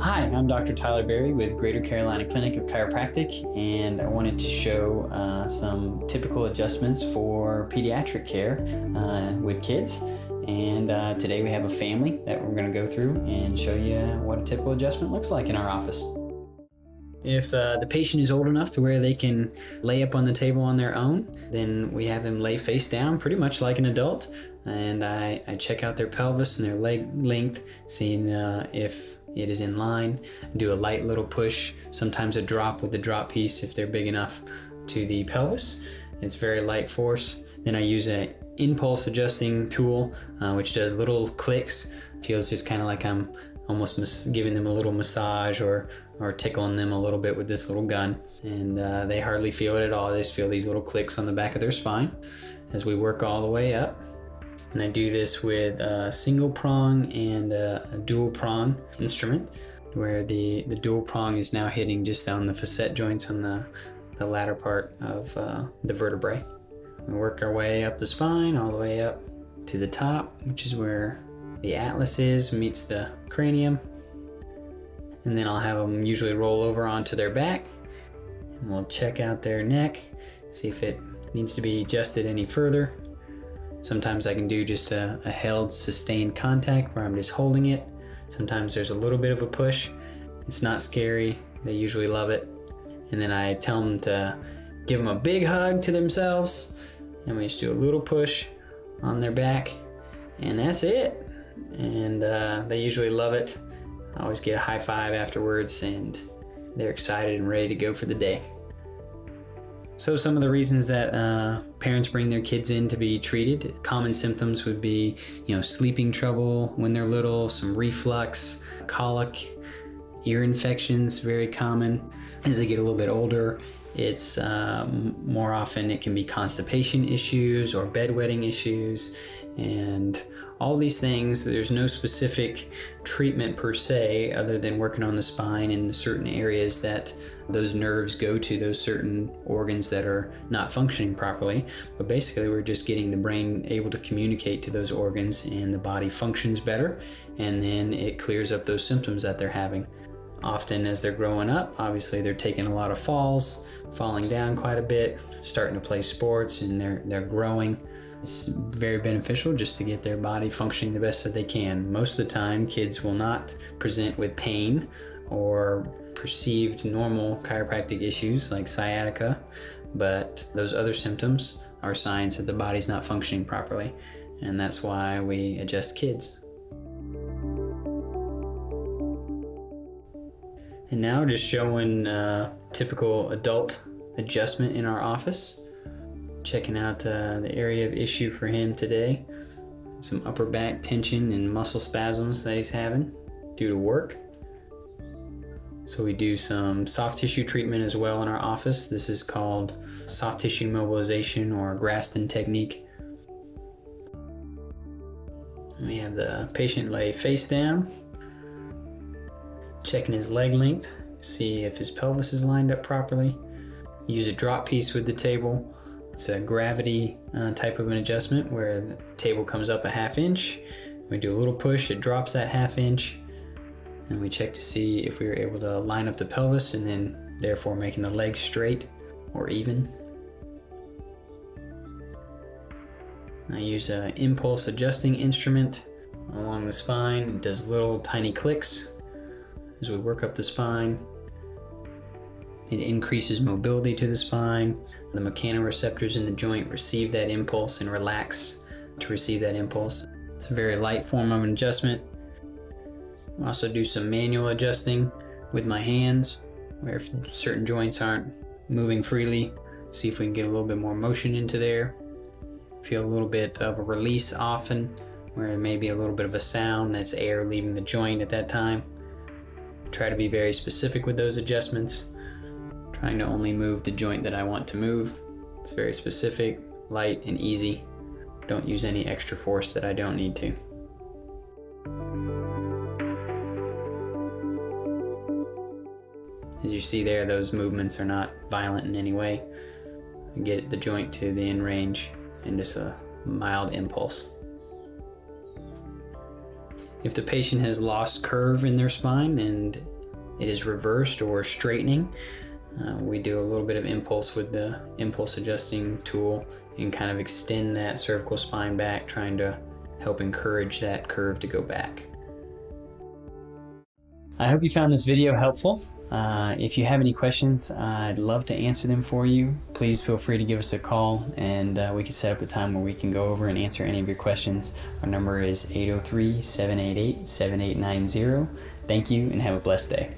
Hi, I'm Dr. Tyler Berry with Greater Carolina Clinic of Chiropractic, and I wanted to show some typical adjustments for pediatric care with kids. And today we have a family that we're going to go through and show you what a typical adjustment looks like in our office. If the patient is old enough to where they can lay up on the table on their own, then we have them lay face down pretty much like an adult. And I check out their pelvis and their leg length, seeing if it is in line. Do a light little push, sometimes a drop with the drop piece if they're big enough to the pelvis. It's very light force. Then I use an impulse adjusting tool, which does little clicks. Feels just kind of like I'm almost giving them a little massage or tickling them a little bit with this little gun. And they hardly feel it at all. They just feel these little clicks on the back of their spine as we work all the way up. And I do this with a single prong and a dual prong instrument, where the dual prong is now hitting just on the facet joints on the latter part of the vertebrae. We work our way up the spine, all the way up to the top, which is where the atlas is, meets the cranium. And then I'll have them usually roll over onto their back, and we'll check out their neck, see if it needs to be adjusted any further. Sometimes I can do just a held sustained contact where I'm just holding it. Sometimes there's a little bit of a push. It's not scary. They usually love it. And then I tell them to give them a big hug to themselves. And we just do a little push on their back. And that's it. And they usually love it. I always get a high five afterwards, and they're excited and ready to go for the day. So some of the reasons that parents bring their kids in to be treated, common symptoms would be, sleeping trouble when they're little, some reflux, colic, ear infections, very common. As they get a little bit older, it's more often it can be constipation issues or bedwetting issues, and all these things. There's no specific treatment per se other than working on the spine and the certain areas that those nerves go to, those certain organs that are not functioning properly. But basically we're just getting the brain able to communicate to those organs, and the body functions better, and then it clears up those symptoms that they're having. Often as they're growing up, obviously they're taking a lot of falls, falling down quite a bit, starting to play sports, and they're growing. It's very beneficial just to get their body functioning the best that they can. Most of the time, kids will not present with pain or perceived normal chiropractic issues like sciatica, but those other symptoms are signs that the body's not functioning properly, and that's why we adjust kids. And now just showing typical adult adjustment in our office. Checking out the area of issue for him today. Some upper back tension and muscle spasms that he's having due to work. So we do some soft tissue treatment as well in our office. This is called soft tissue mobilization or Graston technique. And we have the patient lay face down, checking his leg length, see if his pelvis is lined up properly. Use a drop piece with the table. It's a gravity type of an adjustment where the table comes up a ½ inch. We do a little push, it drops that ½ inch, and we check to see if we were able to line up the pelvis and then therefore making the legs straight or even. I use an impulse adjusting instrument along the spine. It does little tiny clicks as we work up the spine. It increases mobility to the spine. The mechanoreceptors in the joint receive that impulse and relax to receive that impulse. It's a very light form of an adjustment. I also do some manual adjusting with my hands, where if certain joints aren't moving freely, see if we can get a little bit more motion into there. Feel a little bit of a release often, where there may be a little bit of a sound that's air leaving the joint at that time. Try to be very specific with those adjustments. Trying to only move the joint that I want to move. It's very specific, light, and easy. Don't use any extra force that I don't need to. As you see there, those movements are not violent in any way. Get the joint to the end range and just a mild impulse. If the patient has lost curve in their spine and it is reversed or straightening, we do a little bit of impulse with the impulse adjusting tool and kind of extend that cervical spine back, trying to help encourage that curve to go back. I hope you found this video helpful. If you have any questions, I'd love to answer them for you. Please feel free to give us a call, and we can set up a time where we can go over and answer any of your questions. Our number is 803-788-7890. Thank you, and have a blessed day.